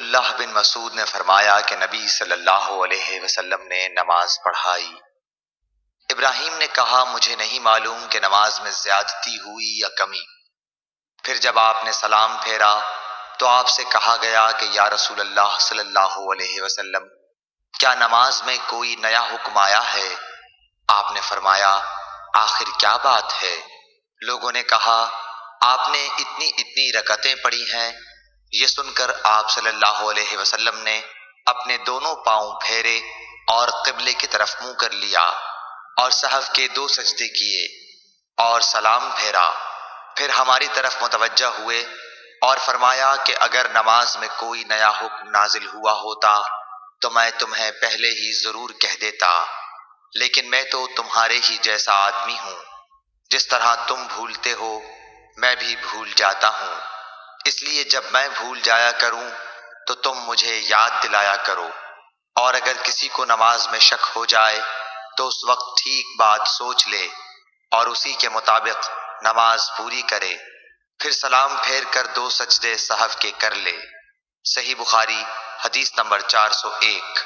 عبداللہ بن مسعود نے فرمایا کہ نبی صلی اللہ علیہ وسلم نے نماز پڑھائی۔ ابراہیم نے کہا مجھے نہیں معلوم کہ نماز میں زیادتی ہوئی یا کمی۔ پھر جب آپ نے سلام پھیرا تو آپ سے کہا گیا کہ یا رسول اللہ صلی اللہ علیہ وسلم، کیا نماز میں کوئی نیا حکم آیا ہے؟ آپ نے فرمایا آخر کیا بات ہے؟ لوگوں نے کہا آپ نے اتنی رکعتیں پڑھی ہیں۔ یہ سن کر آپ صلی اللہ علیہ وسلم نے اپنے دونوں پاؤں پھیرے اور قبلے کی طرف منہ کر لیا اور سہو کے 2 سجدے کیے اور سلام پھیرا۔ پھر ہماری طرف متوجہ ہوئے اور فرمایا کہ اگر نماز میں کوئی نیا حکم نازل ہوا ہوتا تو میں تمہیں پہلے ہی ضرور کہہ دیتا، لیکن میں تو تمہارے ہی جیسا آدمی ہوں، جس طرح تم بھولتے ہو میں بھی بھول جاتا ہوں، اس لیے جب میں بھول جایا کروں تو تم مجھے یاد دلایا کرو، اور اگر کسی کو نماز میں شک ہو جائے تو اس وقت ٹھیک بات سوچ لے اور اسی کے مطابق نماز پوری کرے، پھر سلام پھیر کر 2 سجدے سہو کے کر لے۔ صحیح بخاری حدیث نمبر 401۔